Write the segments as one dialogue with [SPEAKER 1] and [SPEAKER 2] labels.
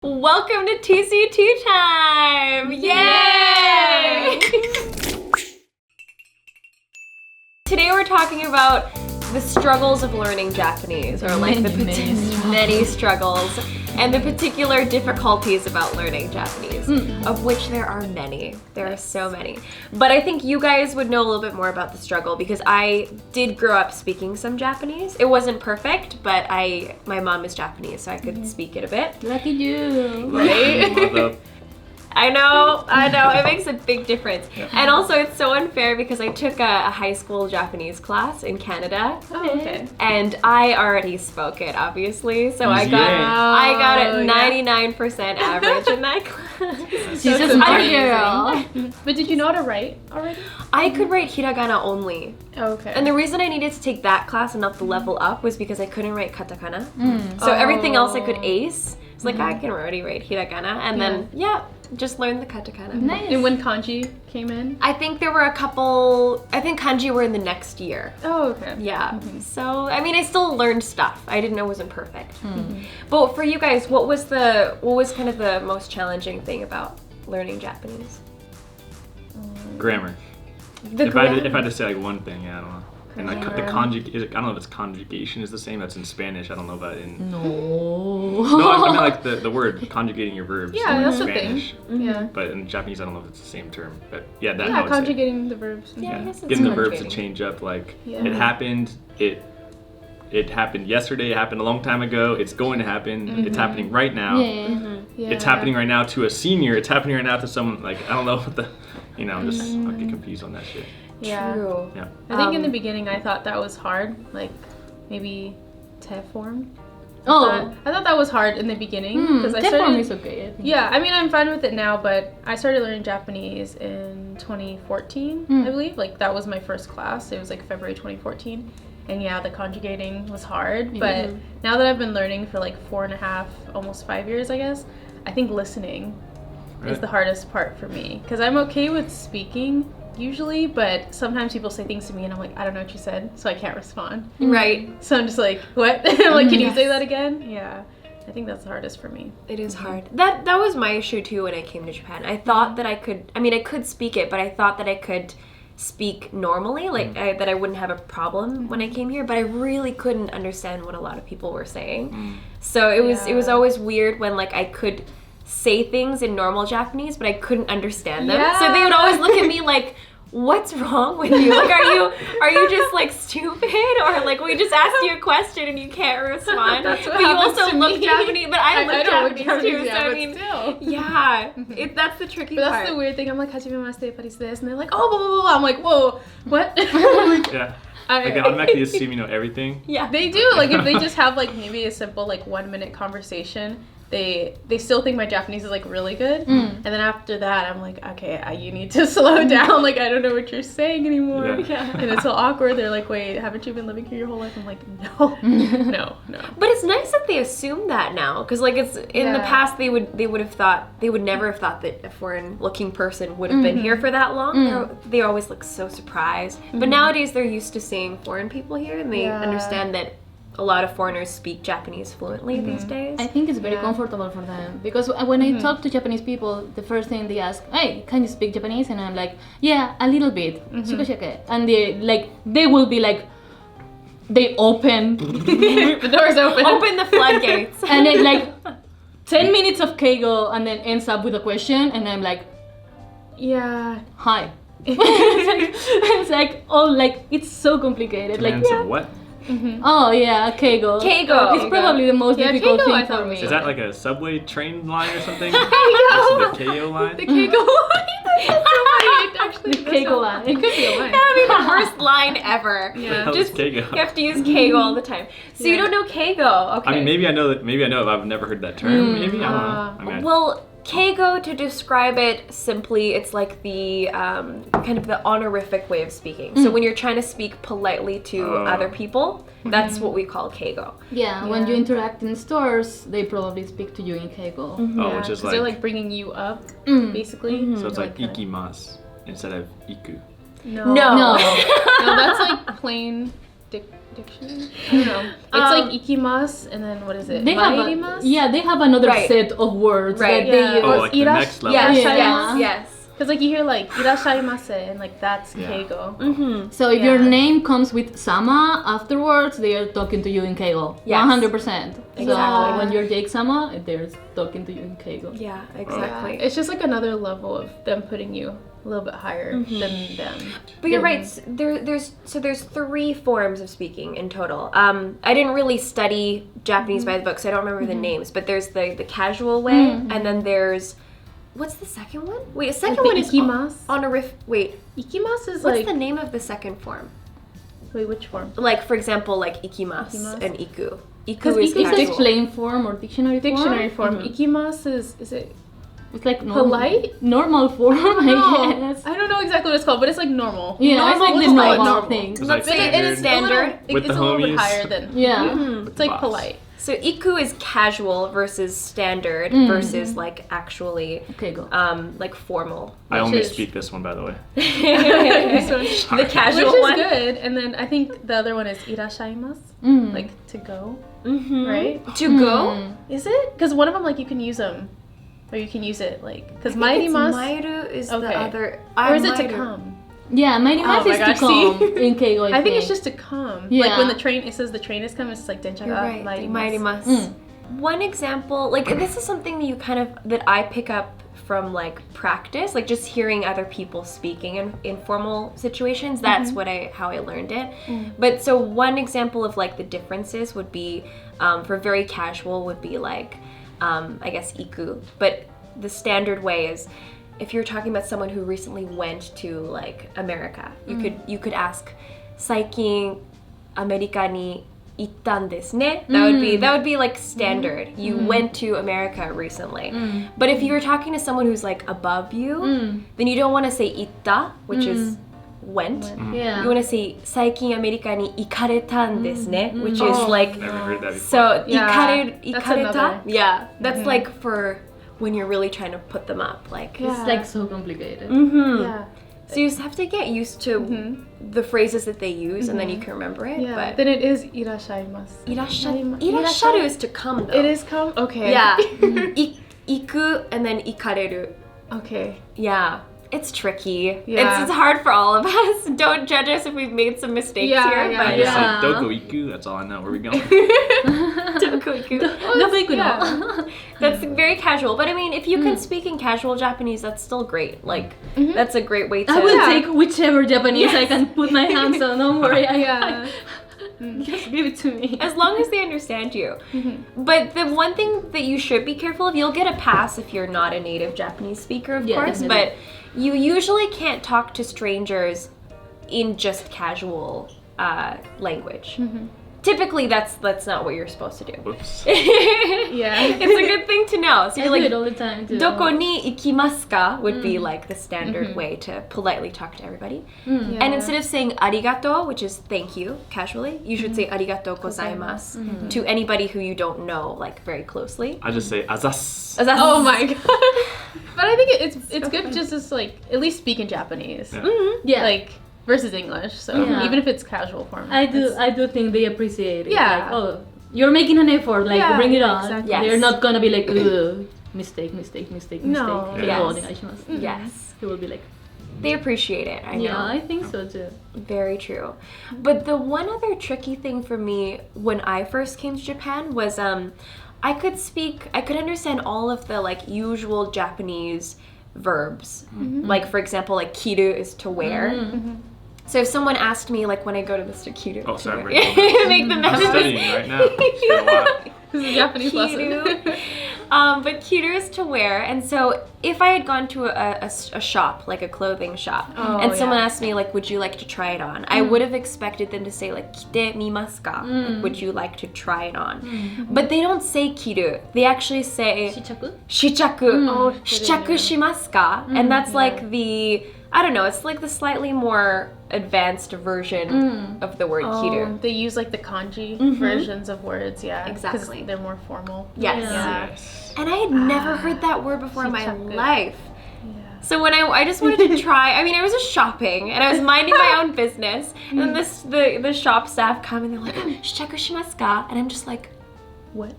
[SPEAKER 1] Welcome to TCT time! Yay! Today we're talking about the struggles of learning Japanese, or like many struggles, and the particular difficulties about learning Japanese, of which there are many. There are so many. But I think you guys would know a little bit more about the struggle because I did grow up speaking some Japanese. It wasn't perfect, but my mom is Japanese, so I could speak it a bit.
[SPEAKER 2] Lucky you.
[SPEAKER 1] Right? I know, it makes a big difference. Yeah. And also it's so unfair because I took a high school Japanese class in Canada.
[SPEAKER 2] Oh, okay.
[SPEAKER 1] And I already spoke it, obviously, so I got a 99% average in that class.
[SPEAKER 2] She's a smart girl. But did you know how to write already?
[SPEAKER 1] I could write hiragana only.
[SPEAKER 2] Okay.
[SPEAKER 1] And the reason I needed to take that class and not the level up was because I couldn't write katakana. So everything else I could ace. It's like I can already write hiragana, and then just learn the katakana.
[SPEAKER 2] Nice. And when kanji came in?
[SPEAKER 1] I think there were a couple, I think kanji were in the next year.
[SPEAKER 2] Oh, okay.
[SPEAKER 1] Yeah. So, I mean, I still learned stuff. I didn't know it wasn't perfect. But for you guys, what was kind of the most challenging thing about learning Japanese?
[SPEAKER 3] Grammar. If I had to say like one thing, I don't know. And like the conjugation, I don't know if it's conjugation is the same. That's in Spanish. I don't know about in.
[SPEAKER 2] No.
[SPEAKER 3] No, I mean like the word conjugating your verbs.
[SPEAKER 2] Yeah, that's
[SPEAKER 3] Spanish.
[SPEAKER 2] the thing. Yeah.
[SPEAKER 3] But in Japanese, I don't know if it's the same term. But yeah, that.
[SPEAKER 2] Yeah, conjugating the verbs.
[SPEAKER 1] Yeah, I guess it's
[SPEAKER 3] getting the verbs to change up. Like it happened. It happened yesterday. It happened a long time ago. It's going to happen. It's happening right now. It's happening right now to a senior. It's happening right now to someone like I don't know what the. I get confused on that shit.
[SPEAKER 2] Yeah.
[SPEAKER 1] True.
[SPEAKER 3] Yeah.
[SPEAKER 2] I think in the beginning I thought that was hard, like maybe te form.
[SPEAKER 4] Oh,
[SPEAKER 2] I thought that was hard in the beginning because I
[SPEAKER 4] te form
[SPEAKER 2] started.
[SPEAKER 4] is okay. I think.
[SPEAKER 2] Yeah, I mean I'm fine with it now, but I started learning Japanese in 2014, I believe. Like that was my first class. It was like February 2014, and yeah, the conjugating was hard. But now that I've been learning for like 4.5, almost 5 years, I guess, I think listening is the hardest part for me because I'm okay with speaking usually, but sometimes people say things to me and I'm like, I don't know what you said, so I can't respond.
[SPEAKER 1] Right.
[SPEAKER 2] So I'm just like, what? I'm like, can you say that again? Yeah. I think that's the hardest for me.
[SPEAKER 1] It is hard. That was my issue too when I came to Japan. I thought that I could speak it, but I thought that I could speak normally, like that I wouldn't have a problem when I came here, but I really couldn't understand what a lot of people were saying. So it was always weird when like I could say things in normal Japanese, but I couldn't understand them.
[SPEAKER 2] Yeah.
[SPEAKER 1] So they would always look at me like, what's wrong with you? Like, are you just like stupid? Or like, we just asked you a question and you can't respond.
[SPEAKER 2] That's what
[SPEAKER 1] but you
[SPEAKER 2] happens
[SPEAKER 1] also
[SPEAKER 2] to
[SPEAKER 1] look
[SPEAKER 2] me.
[SPEAKER 1] Japanese, but I look Japanese too, so
[SPEAKER 2] yeah,
[SPEAKER 1] I mean,
[SPEAKER 2] still.
[SPEAKER 1] that's the tricky
[SPEAKER 2] But
[SPEAKER 1] part.
[SPEAKER 2] that's the weird thing. I'm like, hajimemashite, Paris this, and they're like, oh, blah, blah, blah, blah. I'm like, whoa, what?
[SPEAKER 3] Yeah. Like they automatically assume you know everything.
[SPEAKER 1] Yeah.
[SPEAKER 2] They do. Like if they just have like maybe a simple like 1 minute conversation, they still think my Japanese is like really good. And then after that, I'm like, okay, you need to slow down. Like I don't know what you're saying anymore.
[SPEAKER 3] Yeah.
[SPEAKER 2] And it's so awkward. They're like, wait, haven't you been living here your whole life? I'm like, no.
[SPEAKER 1] But it's nice that they assume that now, because like it's in the past they would never have thought that a foreign looking person would have been here for that long. They always look so surprised. But nowadays they're used to seeing foreign people here, and they understand that a lot of foreigners speak Japanese fluently these days.
[SPEAKER 4] I think it's very comfortable for them because when I talk to Japanese people, the first thing they ask, "Hey, can you speak Japanese?" And I'm like, "Yeah, a little bit." And they will be like, they open
[SPEAKER 2] The door's open.
[SPEAKER 1] Open the floodgates.
[SPEAKER 4] and then like 10 minutes of keigo and then ends up with a question, and I'm like,
[SPEAKER 2] Yeah.
[SPEAKER 4] "Hi." It's like it's so complicated. Like
[SPEAKER 3] Commands of what?
[SPEAKER 4] oh yeah, keigo.
[SPEAKER 1] Keigo.
[SPEAKER 4] It's probably the most difficult
[SPEAKER 2] keigo, I
[SPEAKER 4] thing for
[SPEAKER 2] thought
[SPEAKER 4] me.
[SPEAKER 3] Is that like a subway train line or something?
[SPEAKER 2] Keigo.
[SPEAKER 3] That's the KO line?
[SPEAKER 2] The keigo line. That's so funny. It actually
[SPEAKER 4] The keigo line.
[SPEAKER 2] It could be a line.
[SPEAKER 1] That would be the worst line ever.
[SPEAKER 2] Yeah.
[SPEAKER 3] Hell is
[SPEAKER 1] Just
[SPEAKER 3] keigo?
[SPEAKER 1] you have to use keigo all the time. So you don't know keigo. Okay.
[SPEAKER 3] I mean, maybe I know that. Maybe I know if I've never heard that term. Maybe I don't know. I mean,
[SPEAKER 1] Well, keigo, to describe it simply, it's like the kind of the honorific way of speaking. So when you're trying to speak politely to other people, that's what we call keigo.
[SPEAKER 4] Yeah, when you interact in stores, they probably speak to you in keigo.
[SPEAKER 3] which is
[SPEAKER 2] they're like bringing you up, basically.
[SPEAKER 3] so it's like ikimasu instead of iku.
[SPEAKER 2] No.
[SPEAKER 1] No.
[SPEAKER 2] No, that's like plain dictionary? I don't know. It's like ikimasu, and then what is it?
[SPEAKER 4] They have they have another
[SPEAKER 1] Right.
[SPEAKER 4] set of words
[SPEAKER 1] Right.
[SPEAKER 4] that they
[SPEAKER 3] Oh, like the next level.
[SPEAKER 1] Yes.
[SPEAKER 2] Because like you hear like irashaimase, and like that's
[SPEAKER 3] Yeah.
[SPEAKER 2] keigo.
[SPEAKER 1] Mm-hmm.
[SPEAKER 4] So if your
[SPEAKER 2] Yeah.
[SPEAKER 4] name comes with sama afterwards, they are talking to you in keigo.
[SPEAKER 1] Yes.
[SPEAKER 4] 100%. So
[SPEAKER 1] Exactly.
[SPEAKER 4] when you're Jake sama, they're talking to you in keigo.
[SPEAKER 1] Yeah, exactly.
[SPEAKER 2] Yeah. It's just like another level of them putting you a little bit higher than them.
[SPEAKER 1] But you're right. There's 3 forms of speaking in total. I didn't really study Japanese by the book, so I don't remember the names. But there's the casual way, and then there's what's the second one? Wait, the second one is
[SPEAKER 2] ikimasu.
[SPEAKER 1] honorific. Wait,
[SPEAKER 2] Ikimasu is
[SPEAKER 1] what's
[SPEAKER 2] like
[SPEAKER 1] the name of the second form?
[SPEAKER 2] wait, which form?
[SPEAKER 1] Like for example, like ikimasu
[SPEAKER 2] Ikimasu?
[SPEAKER 1] and iku.
[SPEAKER 2] Because
[SPEAKER 1] Iku is
[SPEAKER 2] iku is
[SPEAKER 4] Is it
[SPEAKER 1] casual.
[SPEAKER 4] plain form or dictionary form?
[SPEAKER 2] Dictionary form. Ikimasu is it
[SPEAKER 4] It's like normal,
[SPEAKER 2] polite?
[SPEAKER 4] normal form, I
[SPEAKER 2] No,
[SPEAKER 4] guess.
[SPEAKER 2] I don't know exactly what it's called, but it's like normal.
[SPEAKER 4] Yeah,
[SPEAKER 1] Normal,
[SPEAKER 4] it's like
[SPEAKER 1] we'll
[SPEAKER 4] the
[SPEAKER 1] just call it
[SPEAKER 4] normal
[SPEAKER 1] normal.
[SPEAKER 4] thing.
[SPEAKER 3] It's like
[SPEAKER 1] Let's say it is
[SPEAKER 3] standard.
[SPEAKER 1] standard.
[SPEAKER 3] With
[SPEAKER 2] It's
[SPEAKER 3] the
[SPEAKER 2] a little bit
[SPEAKER 3] homies.
[SPEAKER 2] higher than.
[SPEAKER 4] Yeah.
[SPEAKER 2] It's like
[SPEAKER 3] Boss.
[SPEAKER 2] polite.
[SPEAKER 1] So iku is casual versus standard versus like actually
[SPEAKER 4] Okay, go.
[SPEAKER 1] like formal.
[SPEAKER 3] I only
[SPEAKER 2] is-
[SPEAKER 3] speak this one, by the way.
[SPEAKER 1] The casual
[SPEAKER 2] Which is
[SPEAKER 1] one.
[SPEAKER 2] good. And then I think the other one is irashaimasu,
[SPEAKER 4] Mm.
[SPEAKER 2] like to go,
[SPEAKER 1] Mm-hmm.
[SPEAKER 2] right?
[SPEAKER 1] To go.
[SPEAKER 4] Mm.
[SPEAKER 2] Is it? Because one of them, like, you can use them, or you can use it, like, because
[SPEAKER 1] I think it's
[SPEAKER 2] mairimasu,
[SPEAKER 1] Mairu is
[SPEAKER 2] Okay.
[SPEAKER 1] the other.
[SPEAKER 2] or is it to
[SPEAKER 1] Mairu.
[SPEAKER 2] come?
[SPEAKER 4] Yeah, my
[SPEAKER 2] Oh
[SPEAKER 4] math
[SPEAKER 2] my
[SPEAKER 4] is to
[SPEAKER 2] gosh,
[SPEAKER 4] come
[SPEAKER 2] see?
[SPEAKER 4] in Keigo,
[SPEAKER 2] I think it's just to come. Like
[SPEAKER 4] Yeah.
[SPEAKER 2] when the train, it says the train is coming, it's like denchara
[SPEAKER 1] You're right.
[SPEAKER 2] mairimasu.
[SPEAKER 1] Mairimasu. One example, like this is something that you kind of that I pick up from like practice, like just hearing other people speaking in informal situations. That's what how I learned it. But so one example of like the differences would be for very casual would be like I guess iku, but the standard way is if you're talking about someone who recently went to like America, you could ask Saikin America ni ittan desu ne. That would be like standard. You went to America recently. But if you were talking to someone who's like above you, then you don't want to say itta, which is went.
[SPEAKER 4] Yeah.
[SPEAKER 1] You want to say Saikin America ni ikaretan desu ne, which is like
[SPEAKER 3] Never heard that before.
[SPEAKER 1] so
[SPEAKER 2] Yeah, that's
[SPEAKER 1] ikareta.
[SPEAKER 2] another.
[SPEAKER 1] Yeah, that's like for when you're really trying to put them up, like.
[SPEAKER 2] Yeah.
[SPEAKER 4] It's like so complicated.
[SPEAKER 2] Yeah.
[SPEAKER 1] So you just have to get used to the phrases that they use, and then you can remember it.
[SPEAKER 2] Yeah.
[SPEAKER 1] But
[SPEAKER 2] Then it is irashaimasu.
[SPEAKER 1] irasharu is to come though.
[SPEAKER 2] It is come? Okay.
[SPEAKER 1] Yeah. Iku and then ikareru.
[SPEAKER 2] Okay.
[SPEAKER 1] Yeah. It's tricky.
[SPEAKER 2] Yeah.
[SPEAKER 1] It's hard for all of us. Don't judge us if we've made some mistakes
[SPEAKER 2] Yeah,
[SPEAKER 1] here.
[SPEAKER 2] yeah,
[SPEAKER 1] but
[SPEAKER 3] I just
[SPEAKER 4] Yeah.
[SPEAKER 3] said Doko Iku, that's all I know. Where we going?
[SPEAKER 1] That's very casual. But I mean, if you can speak in casual Japanese, that's still great. Like, that's a great way to.
[SPEAKER 4] I will
[SPEAKER 2] Yeah.
[SPEAKER 4] take whichever Japanese I can put my hands on. Don't worry.
[SPEAKER 2] Yeah.
[SPEAKER 4] Just give it to me.
[SPEAKER 1] As long as they understand you. But the one thing that you should be careful of, you'll get a pass if you're not a native Japanese speaker, of
[SPEAKER 4] Yeah,
[SPEAKER 1] course,
[SPEAKER 4] definitely.
[SPEAKER 1] but you usually can't talk to strangers in just casual language. Typically, that's not what you're supposed to do.
[SPEAKER 3] Whoops.
[SPEAKER 2] Yeah.
[SPEAKER 1] It's a good thing to know. So
[SPEAKER 4] I
[SPEAKER 1] you're
[SPEAKER 4] do it
[SPEAKER 1] like,
[SPEAKER 4] all the time too.
[SPEAKER 1] doko ni ikimasu ka would be like the standard way to politely talk to everybody. And instead of saying arigato, which is thank you, casually, you should say arigato gozaimasu to anybody who you don't know, like very closely.
[SPEAKER 3] I just say azas.
[SPEAKER 2] Oh my god. But I think it's good just to like at least speak in Japanese.
[SPEAKER 3] Yeah.
[SPEAKER 4] Yeah.
[SPEAKER 2] Like versus English. So
[SPEAKER 4] Yeah.
[SPEAKER 2] even if it's casual form.
[SPEAKER 4] I do think they appreciate it.
[SPEAKER 2] Yeah.
[SPEAKER 4] Like, oh, you're making an effort. Like,
[SPEAKER 2] Yeah,
[SPEAKER 4] bring it on.
[SPEAKER 2] exactly.
[SPEAKER 1] Yes.
[SPEAKER 4] They're not gonna be like, ugh, mistake.
[SPEAKER 2] No.
[SPEAKER 1] Yes.
[SPEAKER 4] Yes.
[SPEAKER 1] Yes.
[SPEAKER 4] He will be like,
[SPEAKER 1] They appreciate it, I know.
[SPEAKER 4] yeah, I think so too.
[SPEAKER 1] Very true. But the one other tricky thing for me when I first came to Japan was I could understand all of the like usual Japanese verbs. Like for example, like kiru is to wear. So if someone asked me like when I go to Mr. Kiru,
[SPEAKER 3] Oh, sorry,
[SPEAKER 1] to
[SPEAKER 3] I'm
[SPEAKER 1] wear-
[SPEAKER 3] breaking
[SPEAKER 1] make the
[SPEAKER 3] I'm
[SPEAKER 1] messages.
[SPEAKER 3] studying right now. It's been a while.
[SPEAKER 2] This is a Japanese lesson.
[SPEAKER 1] Kiru. But kiru is to wear, and so if I had gone to a shop, like a clothing shop, and someone asked me like, would you like to try it on? I would have expected them to say like, kite mimasu ka? Like, would you like to try it on? But they don't say kiru. They actually say
[SPEAKER 4] Shichaku?
[SPEAKER 1] shichaku.
[SPEAKER 2] Oh,
[SPEAKER 1] Shichaku shimasu ka? And that's like the, I don't know, it's like the slightly more advanced version of the word kiru.
[SPEAKER 2] They use like the kanji versions of words, yeah. 'cause
[SPEAKER 1] Exactly.
[SPEAKER 2] they're more formal.
[SPEAKER 1] Yes.
[SPEAKER 2] Yeah.
[SPEAKER 3] Yes.
[SPEAKER 1] And I had never heard that word before in my
[SPEAKER 2] shichaku.
[SPEAKER 1] life.
[SPEAKER 2] Yeah.
[SPEAKER 1] So when I just wanted to try, I mean, I was just shopping and I was minding my own business, and then the shop staff come and they're like, "Shichaku shimasu ka?" And I'm just like,
[SPEAKER 2] What?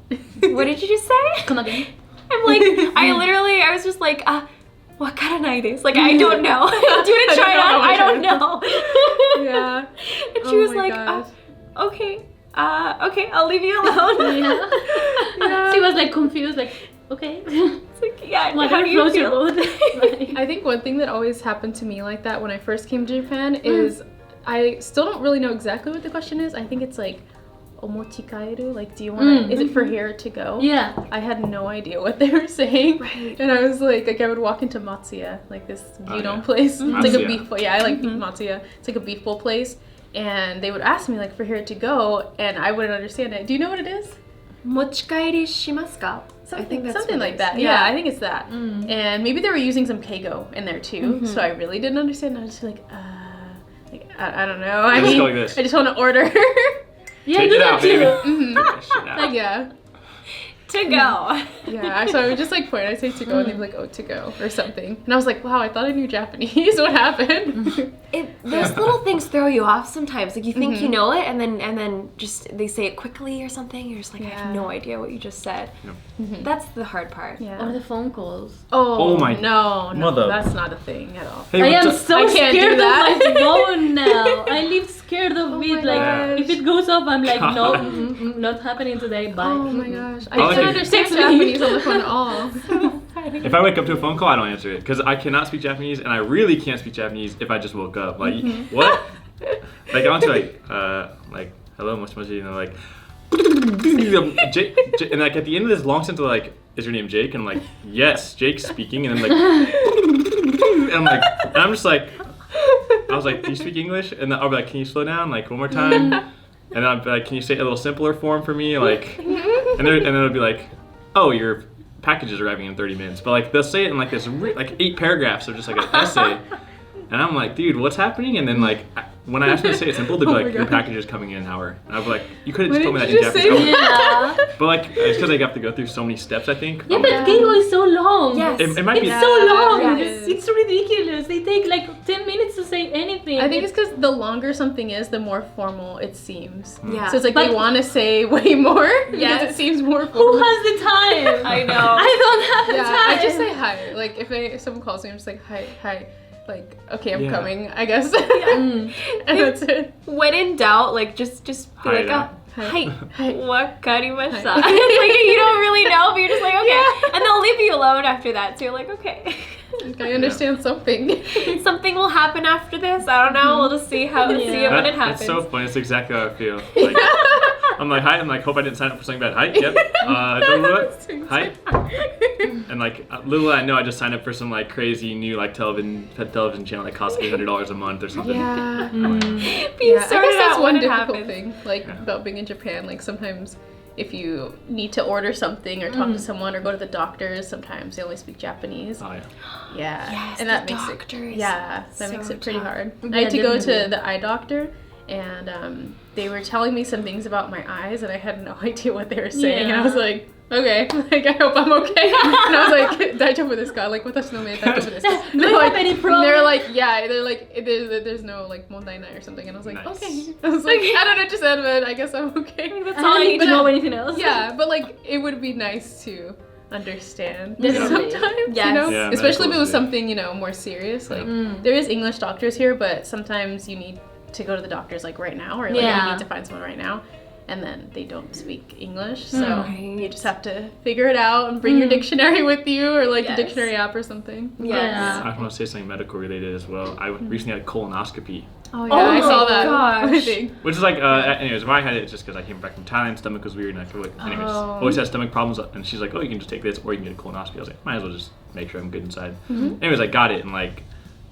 [SPEAKER 1] "What did you just say?"
[SPEAKER 4] Come again.
[SPEAKER 1] I'm like, I was just like, wakaranai desu. Like, I don't know. Do you want to try it out? I don't know.
[SPEAKER 2] Yeah.
[SPEAKER 1] And she was like, okay, I'll leave you alone.
[SPEAKER 4] Yeah. She was like confused, like, okay.
[SPEAKER 1] It's like, yeah,
[SPEAKER 4] What
[SPEAKER 1] how do you feel?
[SPEAKER 2] I think one thing that always happened to me like that when I first came to Japan is I still don't really know exactly what the question is. I think it's like, omochikaeru, like, do you want to, is it for here to go?
[SPEAKER 4] Yeah.
[SPEAKER 2] I had no idea what they were saying.
[SPEAKER 1] Right.
[SPEAKER 2] And I was like I would walk into Matsuya, like this gyudon place. It's like a beef bowl. Yeah, I like beef Matsuya. It's like a beef bowl place. And they would ask me, like, for here to go, and I wouldn't understand it. Do you know what it is?
[SPEAKER 1] Mochikaeri shimasu ka? I think that's
[SPEAKER 2] something
[SPEAKER 1] what
[SPEAKER 2] like
[SPEAKER 1] it is.
[SPEAKER 2] that. Yeah, I think it's that. And maybe they were using some keigo in there too. So I really didn't understand. I was just like, I don't know. I mean,
[SPEAKER 3] like this.
[SPEAKER 2] I just want to order.
[SPEAKER 4] Yeah,
[SPEAKER 3] Take
[SPEAKER 4] do
[SPEAKER 3] it
[SPEAKER 4] that
[SPEAKER 3] out,
[SPEAKER 4] too.
[SPEAKER 3] baby. Take that shit out.
[SPEAKER 2] Like, yeah.
[SPEAKER 1] To go.
[SPEAKER 2] Yeah, so I would just like point, I'd say to go, and they'd be like, oh, to go, or something. And I was like, wow, I thought I knew Japanese. What happened?
[SPEAKER 1] Those little things throw you off sometimes. Like, you think you know it, and then just they say it quickly or something. You're just like, I have no idea what you just said. That's the hard part.
[SPEAKER 2] Yeah.
[SPEAKER 4] Or the phone calls.
[SPEAKER 2] Oh
[SPEAKER 3] my
[SPEAKER 2] no,
[SPEAKER 3] mother.
[SPEAKER 2] that's not a thing at all.
[SPEAKER 3] Hey,
[SPEAKER 4] I am
[SPEAKER 3] what's up?
[SPEAKER 4] so
[SPEAKER 2] I can't
[SPEAKER 4] scared
[SPEAKER 2] do that.
[SPEAKER 4] of my phone now. I live scared of
[SPEAKER 2] my
[SPEAKER 4] it. Like,
[SPEAKER 2] gosh.
[SPEAKER 4] if it goes off, I'm like, no,
[SPEAKER 3] God.
[SPEAKER 4] not happening today. Bye.
[SPEAKER 2] Oh my gosh. I
[SPEAKER 3] like
[SPEAKER 2] can't
[SPEAKER 3] it.
[SPEAKER 2] understand
[SPEAKER 4] Text me.
[SPEAKER 2] Japanese on the phone at all.
[SPEAKER 3] If I wake up to a phone call, I don't answer it because I cannot speak Japanese, and I really can't speak Japanese if I just woke up. Like, what? Like, I want to like, hello, moshi moshi, you know, like, and like at the end of this long sentence, like, is your name Jake? And I'm like, yes, Jake's speaking, and I'm like, and I'm just like, I was like, do you speak English? And then I'll be like, can you slow down, like, one more time? And then I'll be like, can you say it a little simpler form for me, like, and then it'll be like, oh, your package is arriving in 30 minutes. But like, they'll say it in like this, like 8 paragraphs of just like an essay. And I'm like, dude, what's happening? And then like, when I ask them to say it simple, they'll be like, your package is coming in an hour. And I'll be like, you could have just told me that in Japanese.
[SPEAKER 4] Yeah.
[SPEAKER 3] But like, it's because I have to go through so many steps, I think.
[SPEAKER 4] Yeah, but Keigo is so long.
[SPEAKER 1] Yes.
[SPEAKER 3] It might be.
[SPEAKER 4] It's so long.
[SPEAKER 2] Yes.
[SPEAKER 4] It's ridiculous. They take like 10 minutes to say anything.
[SPEAKER 2] I think it's because the longer something is, the more formal it seems.
[SPEAKER 1] Yeah.
[SPEAKER 2] So it's like
[SPEAKER 4] But-
[SPEAKER 2] they want to say way more because
[SPEAKER 1] Yes.
[SPEAKER 2] it seems more
[SPEAKER 4] Who
[SPEAKER 2] formal.
[SPEAKER 4] has the time?
[SPEAKER 1] I know.
[SPEAKER 4] I don't have the
[SPEAKER 2] Yeah,
[SPEAKER 4] time.
[SPEAKER 2] I just say hi. Like if someone calls me, I'm just like hi. Like, okay, I'm
[SPEAKER 3] Yeah.
[SPEAKER 2] coming, I guess. And that's it.
[SPEAKER 1] When in doubt, like, just be
[SPEAKER 3] Hi,
[SPEAKER 1] like,
[SPEAKER 3] yeah.
[SPEAKER 1] hi,
[SPEAKER 2] Hi.
[SPEAKER 1] wakarimashita. It's like, you don't really know, but you're just like, okay. And they'll leave you alone after that, so you're like, okay.
[SPEAKER 2] Like, I understand something.
[SPEAKER 1] Something will happen after this. I don't know. We'll just see it when it happens.
[SPEAKER 3] That's so funny. It's exactly how I feel. Like, I'm like, hi. I'm like, hope I didn't sign up for something bad. Hi. Yep. Don't know what. Hi. And like, little did I know, I just signed up for some like crazy new like television channel that costs $800 a month or something.
[SPEAKER 2] Yeah.
[SPEAKER 1] Being
[SPEAKER 2] I
[SPEAKER 1] sorted
[SPEAKER 2] guess that's
[SPEAKER 1] out
[SPEAKER 2] one
[SPEAKER 1] when it
[SPEAKER 2] difficult
[SPEAKER 1] happens.
[SPEAKER 2] thing, like about being in Japan. Like sometimes, if you need to order something or talk to someone or go to the doctors, sometimes they only speak Japanese.
[SPEAKER 3] Oh yeah.
[SPEAKER 2] Yeah,
[SPEAKER 1] Yes,
[SPEAKER 2] and
[SPEAKER 1] the
[SPEAKER 2] that makes
[SPEAKER 1] doctors.
[SPEAKER 2] it. Yeah, that
[SPEAKER 1] So
[SPEAKER 2] makes it pretty
[SPEAKER 1] tough.
[SPEAKER 2] hard.
[SPEAKER 4] Yeah,
[SPEAKER 2] I had to go to
[SPEAKER 4] definitely.
[SPEAKER 2] the eye doctor, and they were telling me some things about my eyes, and I had no idea what they were saying. And I was like, okay, like I hope I'm okay. And I was like, daijoubu desu ka? Like, watashi no me daijoubu desu ka?
[SPEAKER 4] Do you have any problem?
[SPEAKER 2] They're like, yeah, they're like, there's no like mondai nai or something. And I was like,
[SPEAKER 3] Nice.
[SPEAKER 2] okay. I was like, I don't know what you said, but I guess I'm okay.
[SPEAKER 1] That's
[SPEAKER 4] I
[SPEAKER 1] all
[SPEAKER 4] don't
[SPEAKER 1] I
[SPEAKER 4] need
[SPEAKER 1] need
[SPEAKER 4] to
[SPEAKER 1] to
[SPEAKER 4] know
[SPEAKER 1] know.
[SPEAKER 4] anything else.
[SPEAKER 2] Yeah, but like it would be nice to understand
[SPEAKER 4] Definitely.
[SPEAKER 2] sometimes,
[SPEAKER 1] Yes.
[SPEAKER 2] you know,
[SPEAKER 3] Yeah,
[SPEAKER 2] especially if it was
[SPEAKER 3] medical's
[SPEAKER 2] something, you know, more serious. Like there is English doctors here, but sometimes you need to go to the doctors like right now, or like
[SPEAKER 4] Yeah.
[SPEAKER 2] you need to find someone right now, and then they don't speak English, so
[SPEAKER 1] Right.
[SPEAKER 2] you just have to figure it out and bring your dictionary with you, or like
[SPEAKER 1] Yes.
[SPEAKER 2] a dictionary app or something.
[SPEAKER 1] Yes.
[SPEAKER 3] I want to say something medical related as well. I recently had a colonoscopy,
[SPEAKER 2] Oh
[SPEAKER 1] yeah,
[SPEAKER 2] I
[SPEAKER 1] I
[SPEAKER 2] saw
[SPEAKER 1] saw
[SPEAKER 2] that.
[SPEAKER 1] gosh.
[SPEAKER 2] I think.
[SPEAKER 3] which is like, anyways, why I had it just because I came back from Thailand, stomach was weird, and I feel like, anyways,
[SPEAKER 2] Oh.
[SPEAKER 3] always had stomach problems, and she's like, oh, you can just take this, or you can get a colonoscopy. I was like, might as well just make sure I'm good inside. Anyways, I got it, and like,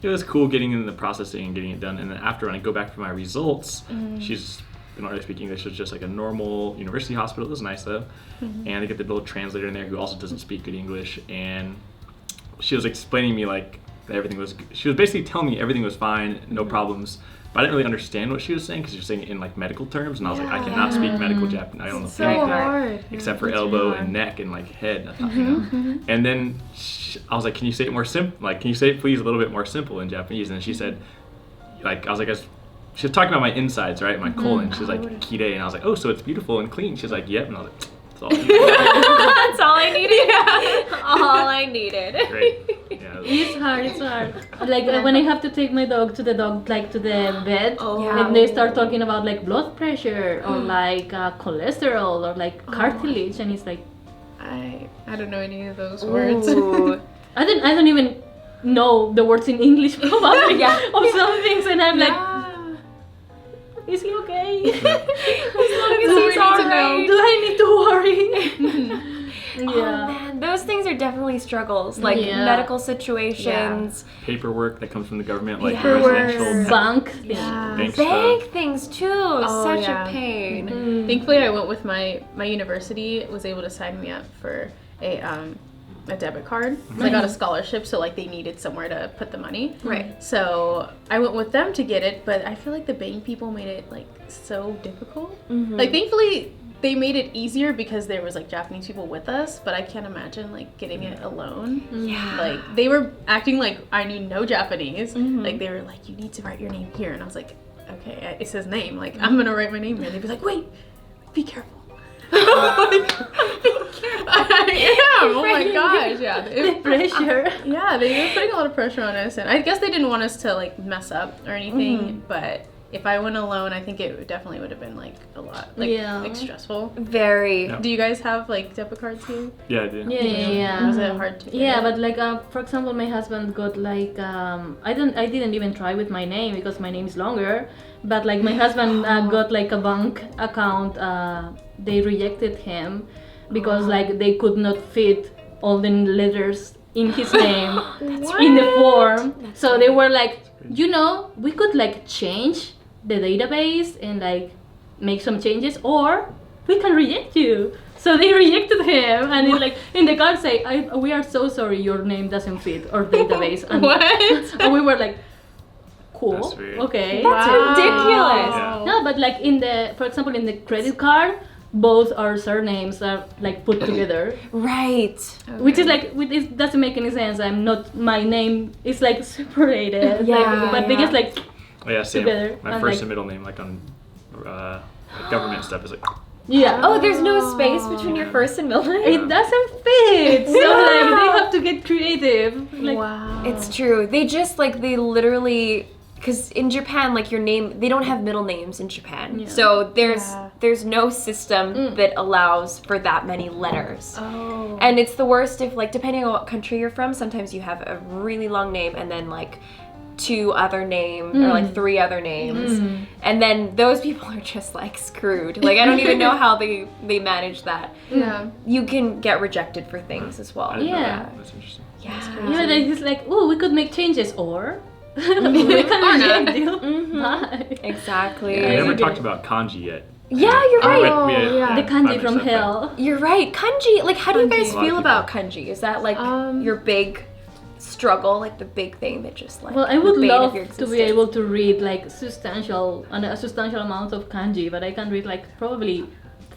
[SPEAKER 3] it was cool getting in the processing and getting it done. And then after, when I go back for my results, she's didn't really speak English. It was just like a normal university hospital. It was nice though, and they get the little translator in there who also doesn't speak good English, and she was explaining me like that everything was. She was basically telling me everything was fine, no problems. But I didn't really understand what she was saying because she was saying it in like medical terms, and I was like, I cannot speak medical Japanese. I don't know
[SPEAKER 2] so
[SPEAKER 3] anything
[SPEAKER 2] hard.
[SPEAKER 3] except for elbow and neck and like head. I thought, you know. And then I was like, can you say it more simple? Like, can you say it please a little bit more simple in Japanese? And then she said, like, I was like, she was talking about my insides, right? My colon. She was like, kire, and I was like, oh, so it's beautiful and clean. She was like, yep, and I was like, that's all.
[SPEAKER 1] That's all I needed. All I needed.
[SPEAKER 3] Great. Yeah,
[SPEAKER 4] It's hard. Like when I have to take my dog to the vet,
[SPEAKER 1] Yeah.
[SPEAKER 4] and they start talking about like blood pressure or like cholesterol or like cartilage, and it's like
[SPEAKER 2] I don't know any of those words.
[SPEAKER 1] Ooh.
[SPEAKER 4] I don't even know the words in English probably of some things, and I'm like, is he okay?
[SPEAKER 1] As long as he's alright.
[SPEAKER 4] Do I need to worry?
[SPEAKER 1] Oh man, those things are definitely struggles. Like medical situations.
[SPEAKER 3] paperwork that comes from the government, like
[SPEAKER 1] Paperwork.
[SPEAKER 3] residential
[SPEAKER 4] Bank.
[SPEAKER 3] bank
[SPEAKER 1] Bank
[SPEAKER 3] stuff.
[SPEAKER 1] things too. Such a pain.
[SPEAKER 2] Thankfully, I went with my university was able to sign me up for a debit card. So I got a scholarship, so like they needed somewhere to put the money.
[SPEAKER 1] Right.
[SPEAKER 2] So I went with them to get it, but I feel like the bank people made it like so difficult. Like thankfully they made it easier because there was like Japanese people with us, but I can't imagine like getting it alone.
[SPEAKER 1] Yeah.
[SPEAKER 2] Like they were acting like I knew no Japanese. Like they were like, you need to write your name here, and I was like, okay, it says name. Like I'm gonna write my name here. They'd be like, wait, be careful. Oh my gosh, yeah.
[SPEAKER 4] The pressure.
[SPEAKER 2] Yeah, they were putting a lot of pressure on us, and I guess they didn't want us to like mess up or anything, but if I went alone, I think it definitely would have been like a lot like stressful.
[SPEAKER 1] Very.
[SPEAKER 3] Yeah.
[SPEAKER 2] Do you guys have like debit cards here?
[SPEAKER 3] Yeah, I did.
[SPEAKER 4] Yeah.
[SPEAKER 2] Was it hard to get
[SPEAKER 4] Yeah,
[SPEAKER 2] it?
[SPEAKER 4] but like for example, my husband got like I didn't even try with my name because my name is longer. But like my husband got like a bank account. They rejected him because like they could not fit all the letters in his name in the form. So they were like, we could like change the database and like make some changes, or we can reject you. So they rejected him, and it, like in the card say, we are so sorry, your name doesn't fit our database. And, and we were like, cool,
[SPEAKER 3] That's weird.
[SPEAKER 4] okay.
[SPEAKER 1] That's ridiculous.
[SPEAKER 3] Yeah.
[SPEAKER 4] No, but like for example, in the credit card, both our surnames are like put together,
[SPEAKER 1] Right.
[SPEAKER 4] which is like it doesn't make any sense. My name is like separated. But they just like
[SPEAKER 3] Oh yeah, same.
[SPEAKER 4] together.
[SPEAKER 3] My
[SPEAKER 4] And,
[SPEAKER 3] first
[SPEAKER 4] like,
[SPEAKER 3] and middle name, like on government stuff, is like.
[SPEAKER 4] yeah.
[SPEAKER 1] Oh, there's no space between your first and middle name?
[SPEAKER 4] It doesn't fit. So like they have to get creative. Like,
[SPEAKER 2] Wow.
[SPEAKER 1] It's true. They just like they literally, because in Japan, like your name, they don't have middle names in Japan. So there's no system that allows for that many letters.
[SPEAKER 2] Oh.
[SPEAKER 1] And it's the worst if like depending on what country you're from, sometimes you have a really long name and then like 2 other names or like 3 other names. And then those people are just like screwed. Like I don't even know how they manage that.
[SPEAKER 2] Yeah.
[SPEAKER 1] You can get rejected for things as well.
[SPEAKER 3] I didn't know
[SPEAKER 4] Yeah.
[SPEAKER 3] that. That's interesting.
[SPEAKER 4] yeah, they just like, oh, we could make changes, or we can reject you. Bye.
[SPEAKER 1] Exactly.
[SPEAKER 3] We never talked about kanji yet.
[SPEAKER 1] Yeah, you're right.
[SPEAKER 4] The kanji from hell.
[SPEAKER 1] You're right. Kanji, like how do you guys
[SPEAKER 3] A lot of
[SPEAKER 1] feel
[SPEAKER 3] people.
[SPEAKER 1] about kanji? Is that like your big struggle, like the big thing that just like
[SPEAKER 4] Well, I would
[SPEAKER 1] the bane of
[SPEAKER 4] love
[SPEAKER 1] your
[SPEAKER 4] to
[SPEAKER 1] existence?
[SPEAKER 4] be able to read like a substantial amount of kanji, but I can read like probably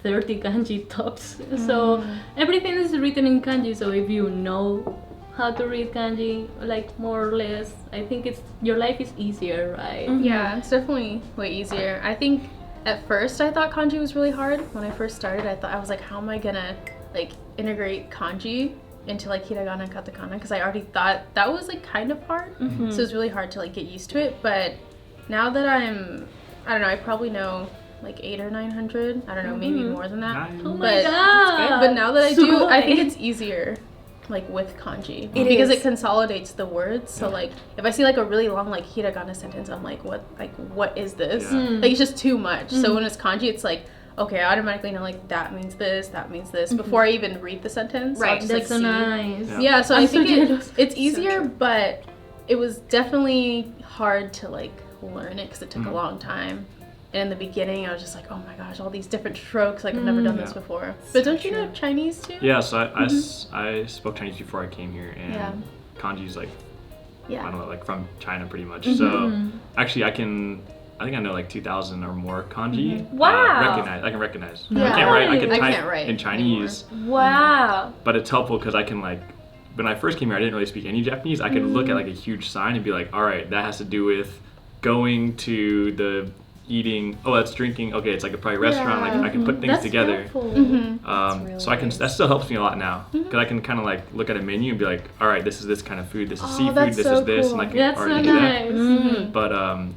[SPEAKER 4] 30 kanji tops. So everything is written in kanji. So if you know how to read kanji, like more or less, I think your life is easier, right?
[SPEAKER 2] Yeah, it's definitely way easier. I think at first I thought kanji was really hard. When I first started, I was like, how am I gonna like integrate kanji into like hiragana and katakana? Because I already thought that was like kind of hard. So it was really hard to like get used to it. But now that I don't know, I probably know like 800 or 900. I don't know, maybe more than that.
[SPEAKER 4] Oh my
[SPEAKER 2] But
[SPEAKER 4] god!
[SPEAKER 2] but now that I do, I think
[SPEAKER 4] Sugoi.
[SPEAKER 2] it's easier like with kanji
[SPEAKER 1] It
[SPEAKER 2] because
[SPEAKER 1] is.
[SPEAKER 2] it consolidates the words. So like if I see like a really long like hiragana sentence, I'm like, what is this?
[SPEAKER 3] Yeah.
[SPEAKER 2] Like it's just too much. So when it's kanji, it's like, okay, I automatically know like that means this before I even read the sentence. I'll
[SPEAKER 1] Right.
[SPEAKER 2] just,
[SPEAKER 4] That's so
[SPEAKER 2] see.
[SPEAKER 4] nice.
[SPEAKER 2] Yeah, so
[SPEAKER 4] I'm
[SPEAKER 2] I
[SPEAKER 4] so
[SPEAKER 2] think
[SPEAKER 4] jealous.
[SPEAKER 2] it's easier, but it was definitely hard to like learn it because it took a long time. And in the beginning, I was just like, oh my gosh, all these different strokes. Like, I've never done this
[SPEAKER 3] Yeah.
[SPEAKER 2] before. But don't you know Chinese too?
[SPEAKER 3] Yeah, so I spoke Chinese before I came here, and kanji's like I don't know, like from China pretty much. So actually I think I know like 2,000 or more kanji.
[SPEAKER 1] Wow.
[SPEAKER 3] I can recognize.
[SPEAKER 2] Yeah.
[SPEAKER 3] I can't write. I can
[SPEAKER 2] I
[SPEAKER 3] type
[SPEAKER 2] can't write
[SPEAKER 3] in Chinese.
[SPEAKER 1] Wow.
[SPEAKER 3] But it's helpful because I can like, when I first came here, I didn't really speak any Japanese. I could look at like a huge sign and be like, all right, that has to do with going to the eating. Oh, that's drinking. Okay, it's like a probably restaurant. Like I can put things
[SPEAKER 4] That's
[SPEAKER 3] together.
[SPEAKER 1] Really
[SPEAKER 3] So I can.
[SPEAKER 1] nice.
[SPEAKER 3] That still helps me a lot now because I can kind of like look at a menu and be like, all right, this is this kind of food. This is seafood.
[SPEAKER 2] that's
[SPEAKER 3] This
[SPEAKER 2] so
[SPEAKER 3] is this,
[SPEAKER 2] cool.
[SPEAKER 3] and I can
[SPEAKER 4] That's so
[SPEAKER 3] already do that.
[SPEAKER 4] nice.
[SPEAKER 3] But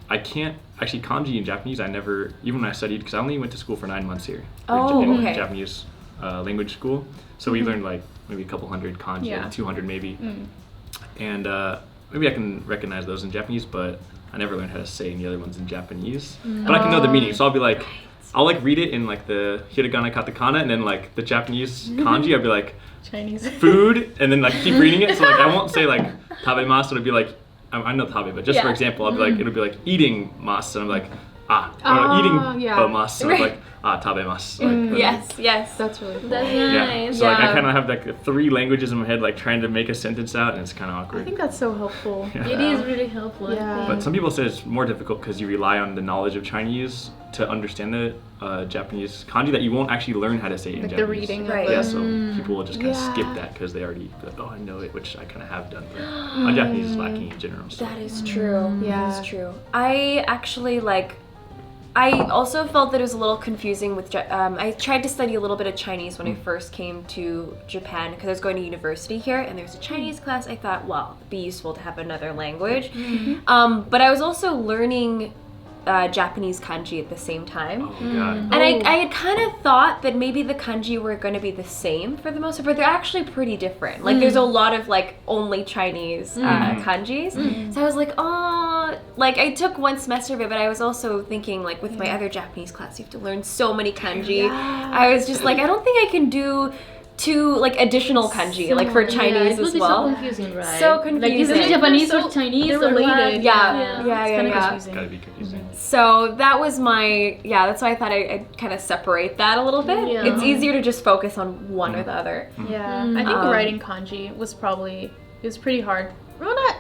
[SPEAKER 3] I can't actually kanji in Japanese. I never, even when I studied, because I only went to school for 9 months here.
[SPEAKER 1] Oh,
[SPEAKER 3] in
[SPEAKER 1] okay.
[SPEAKER 3] Japanese language school. So we learned like maybe a couple hundred kanji,
[SPEAKER 2] Yeah.
[SPEAKER 3] like 200 maybe. And maybe I can recognize those in Japanese, but I never learned how to say any other ones in Japanese. But I can know the meaning. So I'll be like, I'll like read it in like the hiragana, katakana, and then like the Japanese kanji, I'll be like,
[SPEAKER 2] Chinese.
[SPEAKER 3] food, and then like keep reading it. So like I won't say like tabemasu, it'll be like, I know tabe, but just for example, I'll be like, it'll be like eating mas, and I'm like, eating
[SPEAKER 2] yeah.
[SPEAKER 3] bomas, and I'm like, tabemasu. Like,
[SPEAKER 1] Yes.
[SPEAKER 2] That's really cool.
[SPEAKER 4] That's
[SPEAKER 3] yeah.
[SPEAKER 4] nice.
[SPEAKER 3] So like I
[SPEAKER 1] Yeah.
[SPEAKER 3] kind of have like 3 languages in my head, like trying to make a sentence out, and it's kind of
[SPEAKER 2] I
[SPEAKER 3] awkward.
[SPEAKER 2] think that's so helpful.
[SPEAKER 3] Yeah.
[SPEAKER 4] It is really helpful.
[SPEAKER 2] Yeah.
[SPEAKER 3] But some people say it's more difficult because you rely on the knowledge of Chinese to understand the Japanese kanji that you won't actually learn how to say it in
[SPEAKER 2] Like the
[SPEAKER 3] Japanese.
[SPEAKER 2] reading
[SPEAKER 1] Right.
[SPEAKER 2] of
[SPEAKER 3] Yeah,
[SPEAKER 2] it.
[SPEAKER 3] so people will just kind of
[SPEAKER 2] Yeah.
[SPEAKER 3] skip that because they already be like, oh, I know it, which I kind of have done. But my Japanese is lacking in general. So.
[SPEAKER 1] That is true.
[SPEAKER 2] Yeah.
[SPEAKER 1] That is true. I actually I also felt that it was a little confusing with. I tried to study a little bit of Chinese when I first came to Japan because I was going to university here, and there's a Chinese class. I thought, well, it'd be useful to have another language. But I was also learning Japanese kanji at the same time.
[SPEAKER 3] Oh my god.
[SPEAKER 1] And I had kind of thought that maybe the kanji were going to be the same for the most part, but they're actually pretty different. Like there's a lot of like only Chinese kanjis. So I was like, oh, like I took 1 semester of it, but I was also thinking like with my other Japanese class, you have to learn so many kanji. I was just like, I don't think I can do 2 like additional kanji like for Chinese
[SPEAKER 4] it
[SPEAKER 1] as
[SPEAKER 4] would
[SPEAKER 1] well.
[SPEAKER 4] be so confusing, right?
[SPEAKER 1] So
[SPEAKER 4] Like, is
[SPEAKER 1] confusing.
[SPEAKER 4] it Japanese
[SPEAKER 2] They're
[SPEAKER 4] or Chinese
[SPEAKER 2] they're
[SPEAKER 4] or what?
[SPEAKER 2] related.
[SPEAKER 1] Yeah.
[SPEAKER 2] It's kind of
[SPEAKER 1] Yeah.
[SPEAKER 2] confusing.
[SPEAKER 3] Gotta be confusing.
[SPEAKER 1] So that was my, that's why I thought I'd kind of separate that a little bit.
[SPEAKER 4] Yeah.
[SPEAKER 1] It's easier to just focus on one or the other.
[SPEAKER 2] Yeah, I think writing kanji was pretty hard. Well, not,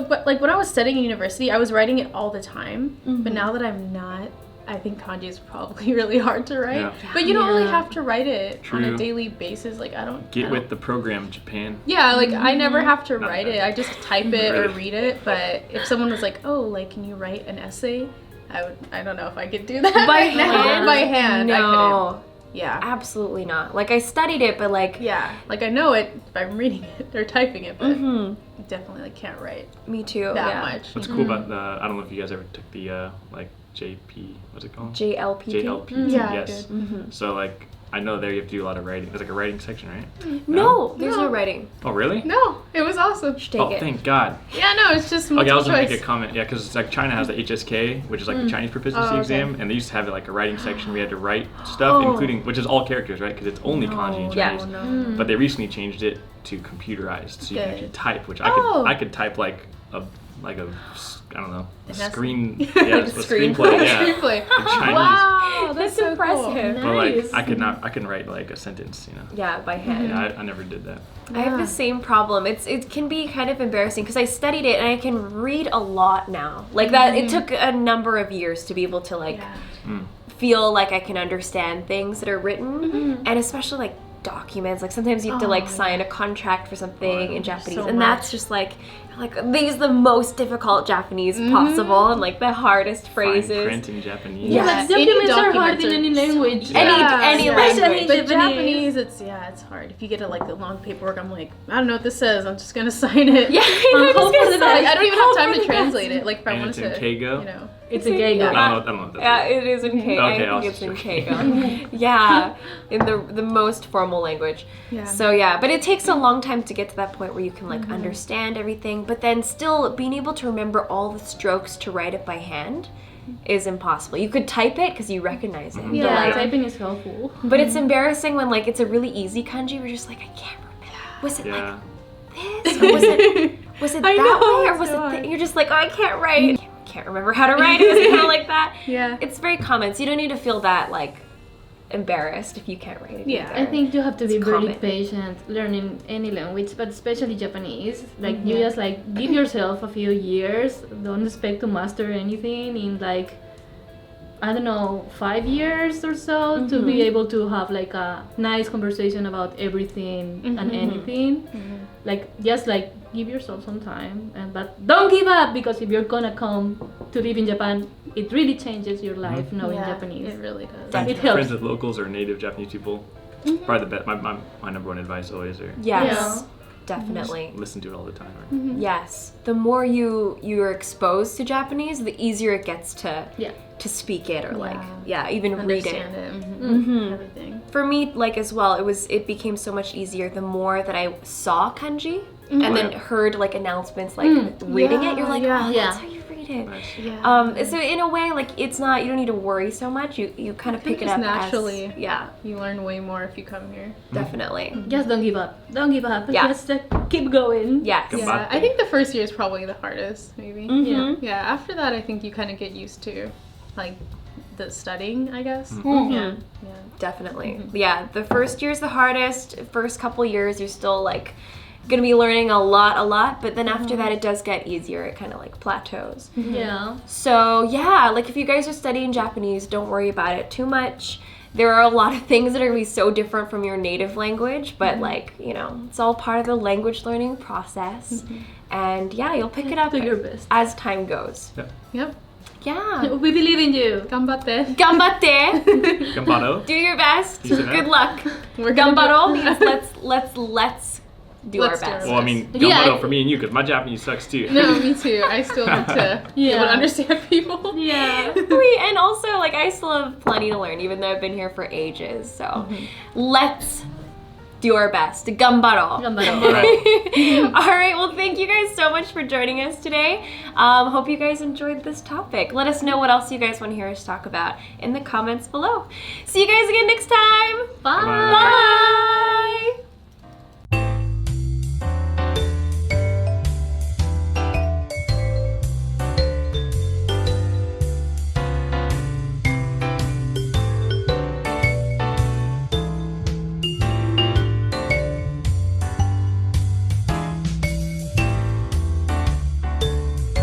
[SPEAKER 2] but like when I was studying in university, I was writing it all the time. But now that I'm not, I think kanji is probably really hard to write.
[SPEAKER 3] Yeah.
[SPEAKER 2] But you don't really
[SPEAKER 4] Yeah.
[SPEAKER 2] have to write it on
[SPEAKER 3] True.
[SPEAKER 2] a daily basis. Like I don't
[SPEAKER 3] Get
[SPEAKER 2] I
[SPEAKER 3] with
[SPEAKER 2] don't-
[SPEAKER 3] the program, Japan.
[SPEAKER 2] Yeah, like I never have to
[SPEAKER 3] Not
[SPEAKER 2] write
[SPEAKER 3] bad.
[SPEAKER 2] it. I just type it or
[SPEAKER 3] Really?
[SPEAKER 2] read it. But if someone was like, "Oh, like can you write an essay?" I don't know if I could do that
[SPEAKER 1] By
[SPEAKER 2] right now.
[SPEAKER 1] hand?
[SPEAKER 2] By hand, I couldn't.
[SPEAKER 1] No,
[SPEAKER 2] Yeah.
[SPEAKER 1] absolutely not. Like I studied it, but like,
[SPEAKER 2] Yeah, like I know it if I'm reading it or typing it, but
[SPEAKER 1] mhm,
[SPEAKER 2] I definitely like can't write
[SPEAKER 1] me too.
[SPEAKER 2] that
[SPEAKER 1] yeah.
[SPEAKER 2] much.
[SPEAKER 3] What's cool about the, I don't know if you guys ever took the like JP, what's it called?
[SPEAKER 1] JLPT.
[SPEAKER 3] JLPT,
[SPEAKER 2] Yeah, I
[SPEAKER 3] yes.
[SPEAKER 2] did.
[SPEAKER 1] Mhm.
[SPEAKER 3] So like, I know there you have to do a lot of writing. There's like a writing section, right?
[SPEAKER 1] No, there's no
[SPEAKER 2] No.
[SPEAKER 1] writing.
[SPEAKER 3] Oh, really?
[SPEAKER 2] No, it was awesome.
[SPEAKER 1] You should take
[SPEAKER 3] Oh,
[SPEAKER 1] it.
[SPEAKER 3] thank God.
[SPEAKER 2] Yeah, no, it's just
[SPEAKER 3] Okay, I
[SPEAKER 2] multiple
[SPEAKER 3] was gonna
[SPEAKER 2] choice.
[SPEAKER 3] make a comment. Yeah, because like China has the HSK, which is like the Chinese proficiency
[SPEAKER 2] Oh, okay.
[SPEAKER 3] exam, and they used to have like a writing section. We had to write stuff,
[SPEAKER 1] Oh.
[SPEAKER 3] including which is all characters, right? Because it's only kanji in
[SPEAKER 1] Yeah.
[SPEAKER 3] Chinese. But they recently changed it to computerized, so you can
[SPEAKER 2] Good.
[SPEAKER 3] actually type, which
[SPEAKER 2] Oh.
[SPEAKER 3] I could type like a I don't know, a
[SPEAKER 2] An essay.
[SPEAKER 3] screen,
[SPEAKER 1] Like
[SPEAKER 3] yeah,
[SPEAKER 1] a
[SPEAKER 3] a
[SPEAKER 1] screenplay.
[SPEAKER 3] screenplay, yeah.
[SPEAKER 2] Screenplay.
[SPEAKER 3] In Chinese.
[SPEAKER 2] Wow,
[SPEAKER 1] That's
[SPEAKER 2] so
[SPEAKER 1] impressive.
[SPEAKER 2] Cool.
[SPEAKER 3] But like
[SPEAKER 4] Nice.
[SPEAKER 3] I couldn't write like a sentence, you know.
[SPEAKER 1] Yeah, by hand.
[SPEAKER 3] Yeah, I never did that.
[SPEAKER 1] I have
[SPEAKER 2] Yeah.
[SPEAKER 1] the same problem. It can be kind of embarrassing because I studied it and I can read a lot now. Like that, it took a number of years to be able to like
[SPEAKER 2] Yeah.
[SPEAKER 1] feel like I can understand things that are written, and especially like documents. Like sometimes you have to like sign a contract for something in Japanese,
[SPEAKER 2] so
[SPEAKER 1] and that's just like these are the most difficult Japanese possible, and like the hardest
[SPEAKER 3] Fine
[SPEAKER 1] phrases.
[SPEAKER 3] print in Japanese.
[SPEAKER 1] Yeah.
[SPEAKER 4] Like
[SPEAKER 2] Any
[SPEAKER 4] documents are hard
[SPEAKER 2] documents
[SPEAKER 4] in
[SPEAKER 2] are
[SPEAKER 4] any language.
[SPEAKER 1] Any
[SPEAKER 2] Yeah.
[SPEAKER 1] language.
[SPEAKER 2] But
[SPEAKER 4] Japanese.
[SPEAKER 2] Japanese, it's hard. If you get a like a long paperwork, I'm like, I don't know what this says. I'm just gonna sign it.
[SPEAKER 1] Yeah,
[SPEAKER 4] I'm
[SPEAKER 1] you're just
[SPEAKER 4] hoping
[SPEAKER 1] gonna
[SPEAKER 4] for the
[SPEAKER 1] say-
[SPEAKER 2] Like, I don't even have
[SPEAKER 1] hope
[SPEAKER 2] time
[SPEAKER 1] for
[SPEAKER 2] to
[SPEAKER 1] the
[SPEAKER 2] translate
[SPEAKER 1] best.
[SPEAKER 2] it. Like if I
[SPEAKER 3] And
[SPEAKER 2] wanted
[SPEAKER 3] it's
[SPEAKER 2] to,
[SPEAKER 3] in Keigo?
[SPEAKER 2] you know.
[SPEAKER 4] It's a gay
[SPEAKER 1] Yeah.
[SPEAKER 4] girl.
[SPEAKER 3] I don't know what that
[SPEAKER 1] Yeah,
[SPEAKER 3] is.
[SPEAKER 1] it is in Keigo.
[SPEAKER 3] Okay,
[SPEAKER 1] I
[SPEAKER 3] I'll
[SPEAKER 1] think it's in
[SPEAKER 3] just-
[SPEAKER 1] Keigo. Yeah, in the most formal language.
[SPEAKER 2] Yeah.
[SPEAKER 1] So yeah, but it takes a long time to get to that point where you can like understand everything, but then still being able to remember all the strokes to write it by hand is impossible. You could type it because you recognize it.
[SPEAKER 4] Yeah,
[SPEAKER 1] but, like,
[SPEAKER 4] typing is helpful.
[SPEAKER 1] but it's embarrassing when like it's a really easy kanji. We're just like, I can't remember. Was it
[SPEAKER 3] Yeah.
[SPEAKER 1] like this? Or was it
[SPEAKER 2] I
[SPEAKER 1] that
[SPEAKER 2] know,
[SPEAKER 1] way? Or
[SPEAKER 2] it's
[SPEAKER 1] was
[SPEAKER 2] so
[SPEAKER 1] it?
[SPEAKER 2] hard.
[SPEAKER 1] You're just like, oh, I can't write. Can't remember how to write. It was kind of like that.
[SPEAKER 2] Yeah.
[SPEAKER 1] It's very common. So you don't need to feel that like embarrassed if you can't write it
[SPEAKER 2] Yeah.
[SPEAKER 1] either.
[SPEAKER 4] I think you have to be
[SPEAKER 1] It's
[SPEAKER 4] very
[SPEAKER 1] common.
[SPEAKER 4] patient learning any language, but especially Japanese. Like you just like give yourself a few years. Don't expect to master anything in like, I don't know, 5 years or so to be able to have like a nice conversation about everything and anything. Like just like give yourself some time, but don't give up, because if you're gonna come to live in Japan, it really changes your life knowing Japanese.
[SPEAKER 2] It really does.
[SPEAKER 1] Definitely.
[SPEAKER 4] It helps.
[SPEAKER 3] Friends with locals or native Japanese people. Probably the best. My number one advice always are
[SPEAKER 1] Yes, definitely.
[SPEAKER 3] listen to it all the time. Right?
[SPEAKER 1] Yes, the more you're exposed to Japanese, the easier it gets to speak it or like even read it.
[SPEAKER 2] Understand it. Everything.
[SPEAKER 1] For me, like as well, it became so much easier the more that I saw kanji and then heard like announcements like reading it. You're like, oh, that's how you read it.
[SPEAKER 3] Nice.
[SPEAKER 2] Yeah.
[SPEAKER 1] So in a way, like it's not, you don't need to worry so much. You kind of pick it
[SPEAKER 2] just
[SPEAKER 1] up
[SPEAKER 2] naturally.
[SPEAKER 1] as,
[SPEAKER 2] You learn way more if you come here.
[SPEAKER 1] definitely.
[SPEAKER 4] Just don't give up. Don't give up.
[SPEAKER 1] Yeah.
[SPEAKER 4] Just keep going.
[SPEAKER 1] Yes.
[SPEAKER 3] Come
[SPEAKER 2] Yeah, I think the first year is probably the hardest, maybe.
[SPEAKER 1] Mhm.
[SPEAKER 2] Yeah, after that, I think you kind of get used to, like, the studying, I guess.
[SPEAKER 1] Mm-hmm.
[SPEAKER 2] Yeah.
[SPEAKER 1] Definitely. Yeah, the first year's the hardest. First couple years, you're still like gonna be learning a lot, but then after that, it does get easier. It kind of like plateaus.
[SPEAKER 4] Yeah.
[SPEAKER 1] So yeah, like if you guys are studying Japanese, don't worry about it too much. There are a lot of things that are gonna be so different from your native language, but like, you know, it's all part of the language learning process. And yeah, you'll pick it up
[SPEAKER 4] Do your best.
[SPEAKER 1] as time goes.
[SPEAKER 2] Yep.
[SPEAKER 1] Yeah.
[SPEAKER 4] We believe in you.
[SPEAKER 2] Ganbatte.
[SPEAKER 1] Ganbatte.
[SPEAKER 3] Gambado.
[SPEAKER 1] Do your best.
[SPEAKER 3] You say that?
[SPEAKER 1] Good luck.
[SPEAKER 2] We're gonna
[SPEAKER 1] Gambaro
[SPEAKER 2] do-
[SPEAKER 1] means let's do our
[SPEAKER 2] Let's do our
[SPEAKER 1] best.
[SPEAKER 3] Well, I mean,
[SPEAKER 4] Yeah,
[SPEAKER 3] gambado for me and you, because my Japanese sucks too.
[SPEAKER 2] No, me too. I still need to be able to understand people.
[SPEAKER 4] Yeah.
[SPEAKER 1] And also, like, I still have plenty to learn, even though I've been here for ages. So, let's do our best. Gambaro.
[SPEAKER 4] Ganbaro.
[SPEAKER 1] All right. Well, thank you guys so much for joining us today. Hope you guys enjoyed this topic. Let us know what else you guys want to hear us talk about in the comments below. See you guys again next time.
[SPEAKER 4] Bye.
[SPEAKER 1] Bye.